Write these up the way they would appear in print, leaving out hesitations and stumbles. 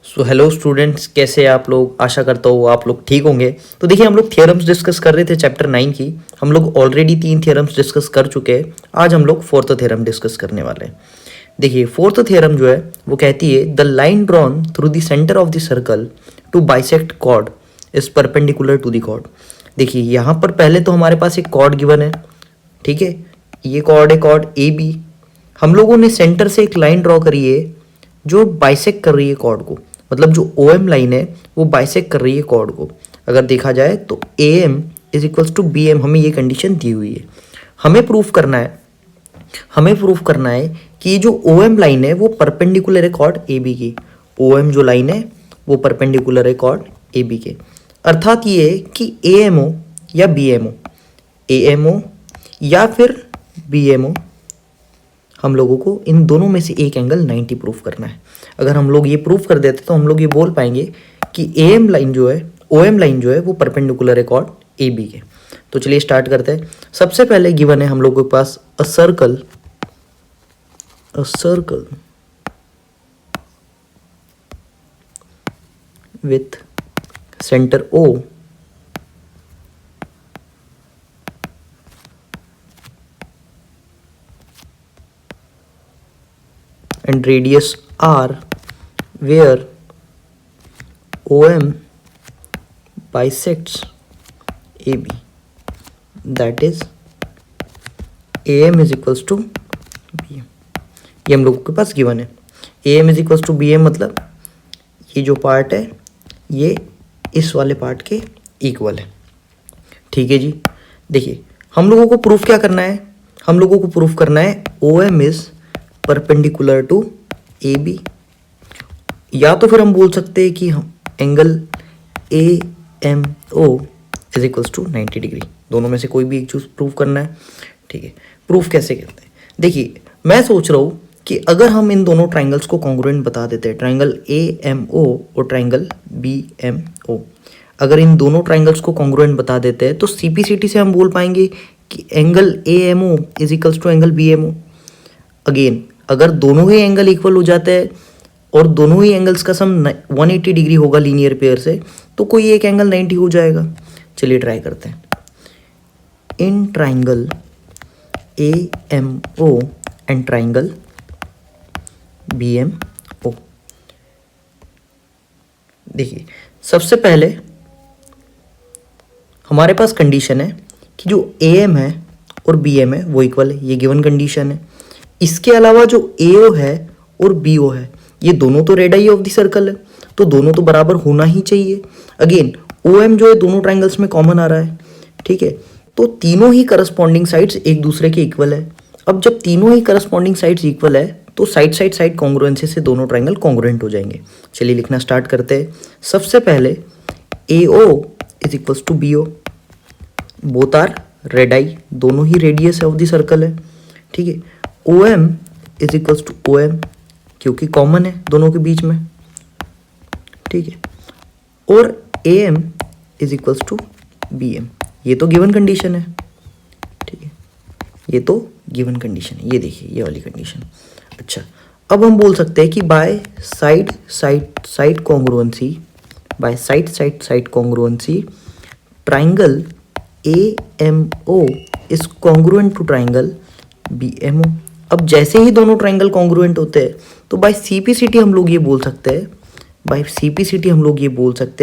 So hello students, कैसे हैं आप लोग। आशा करता हूँ आप लोग ठीक होंगे। तो देखिए, हम लोग थियरम्स डिस्कस कर रहे थे चैप्टर 9 की। हम लोग ऑलरेडी 3 थियरम्स डिस्कस कर चुके हैं। आज हम लोग फोर्थ थ्योरम डिस्कस करने वाले हैं। देखिए, फोर्थ थ्योरम जो है वो कहती है the line drawn through the centre of the circle to bisect chord is perpendicular to the chord. देखिए, यहाँ पर पहले तो हमारे पास एक कॉर्ड गिवन है, ठीक है। ये कॉर्ड है, कॉर्ड ए बी। हम लोगों ने सेंटर से एक लाइन ड्रॉ करी है जो बाइसेक्ट कर रही है कॉर्ड को, मतलब जो ओ एम लाइन है वो बाइसेक्ट कर रही है कॉर्ड को। अगर देखा जाए तो A M is equals to B M, हमें ये कंडीशन दी हुई है। हमें प्रूफ करना है कि ये जो ओ एम लाइन है वो परपेंडिकुलर है कॉर्ड ए बी की। ओ एम जो लाइन है वो परपेंडिकुलर है कॉर्ड ए बी के। अर्थात ये है कि ए एम ओ या B M O, A M O या फिर बी एम ओ, हम लोगों को इन दोनों में से एक एंगल 90 प्रूफ करना है। अगर हम लोग ये प्रूफ कर देते तो हम लोग ये बोल पाएंगे कि ए एम लाइन जो है, ओ एम लाइन जो है वो परपेंडिकुलर है कॉर्ड ए बी के। तो चलिए स्टार्ट करते हैं। सबसे पहले गिवन है हम लोगों के पास a circle with centre O and radius r where OM bisects AB, that is AM is equals to BM। ये हम लोगों के पास गिवन है। AM is equals to BM मतलब ये जो पार्ट है ये इस वाले पार्ट के इक्वल है, ठीक है जी। देखिए, हम लोगों को प्रूफ क्या करना है, हम लोगों को प्रूफ करना है OM is perpendicular to A B, या तो फिर हम बोल सकते हैं कि हम angle A M O is equals to 90 degree. दोनों में से कोई भी एक चूज प्रूफ करना है, ठीक है। प्रूफ कैसे करते हैं, देखिए मैं सोच रहा हूँ कि अगर हम इन दोनों ट्राइंगल्स को कॉन्ग्रुएंट बता देते हैं, ट्राइंगल ए एम ओ और ट्राइंगल बी एम ओ, अगर इन दोनों ट्राइंगल्स को कॉन्ग्रुएंट बता देते हैं तो सीपीसीटी से हम बोल पाएंगे कि angle A M O is equals to angle B M O. Again, अगर दोनों ही एंगल इक्वल हो जाते हैं और दोनों ही एंगल्स का सम 180 डिग्री होगा लीनियर पेयर से, तो कोई एक एंगल 90 हो जाएगा। चलिए ट्राई करते हैं। In triangle A M O and triangle B M O, देखिए सबसे पहले हमारे पास कंडीशन है कि जो ए एम है और बी एम है वो इक्वल है, ये गिवन कंडीशन है। इसके अलावा जो AO है और BO है ये दोनों तो रेडाई ऑफ द सर्कल है, तो दोनों तो बराबर होना ही चाहिए। अगेन OM जो है दोनों ट्राइंगल्स में कॉमन आ रहा है, ठीक है। तो तीनों ही करस्पॉन्डिंग साइड्स एक दूसरे के इक्वल है। अब जब तीनों ही करस्पॉन्डिंग साइड्स इक्वल है तो साइड कॉन्ग्रुएंसी से दोनों ट्राइंगल कॉन्ग्रुएंट हो जाएंगे। चलिए लिखना स्टार्ट करते हैं। सबसे पहले AO is equals to BO, both are radii, दोनों ही रेडियस ऑफ द सर्कल है, ठीक है। OM is equals to OM क्योंकि कॉमन है दोनों के बीच में, ठीक है। और AM is equals to BM, ये तो गिवन कंडीशन है, ठीक है। ये तो गिवन कंडीशन है, ये देखिए ये वाली कंडीशन। अच्छा, अब हम बोल सकते हैं कि by side congruency, by side congruency triangle AMO is congruent to triangle BMO। अब जैसे ही दोनों ट्राइंगल कॉन्ग्रुएंट होते हैं तो बाय सीपीसीटी हम लोग ये बोल सकते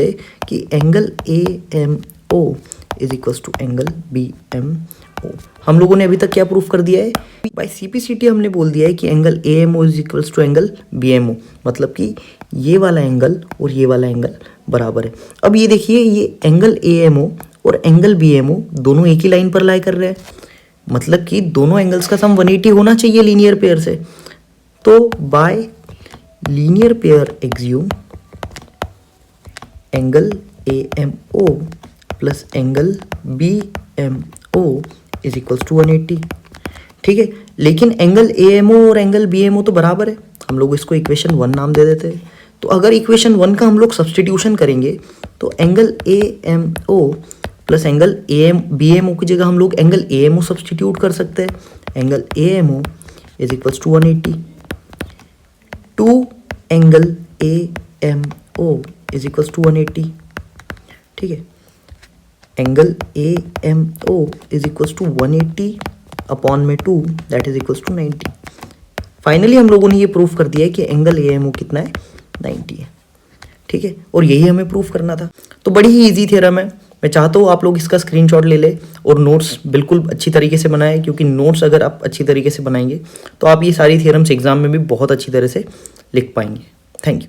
हैं, कि angle AMO is equals to angle BMO। हम लोगों ने अभी तक क्या प्रूफ कर दिया है, बाय सीपीसीटी हमने बोल दिया है कि angle AMO is equals to angle BMO, मतलब कि ये वाला एंगल और ये वाला एंगल बराबर है। अब ये देखिए, ये एंगल AMO और एंगल BMO दोनों एक ही लाइन पर लाई कर रहे हैं, मतलब कि दोनों एंगल्स का सम 180 होना चाहिए लीनियर पेयर से। तो by linear pair assume angle AMO plus angle BMO is equals to 180, ठीक है। लेकिन एंगल AMO और एंगल BMO तो बराबर है, हम लोग इसको इक्वेशन 1 नाम दे देते हैं। तो अगर इक्वेशन 1 का हम लोग सब्सटीट्यूशन करेंगे तो angle AMO plus angle BMO की जगह हम लोग एंगल AMO सब्सटीट्यूट कर सकते हैं। Angle AMO is equals to 180। Two angle M O is equals to 180, ठीक है। Angle A M O is equals to 180 upon में 2 that is equals to 90। Finally हम लोगों ने ये प्रूफ कर दिया है कि एंगल ए एम ओ कितना है, 90 है, ठीक है। और यही हमें प्रूफ करना था। तो बड़ी ही ईजी थ्योरम है। मैं चाहता हूँ आप लोग इसका स्क्रीनशॉट ले ले और नोट्स बिल्कुल अच्छी तरीके से बनाए, क्योंकि नोट्स अगर आप अच्छी तरीके से बनाएंगे तो आप ये सारी थ्योरम्स एग्जाम में भी बहुत अच्छी तरह से लिख पाएंगे। Thank you.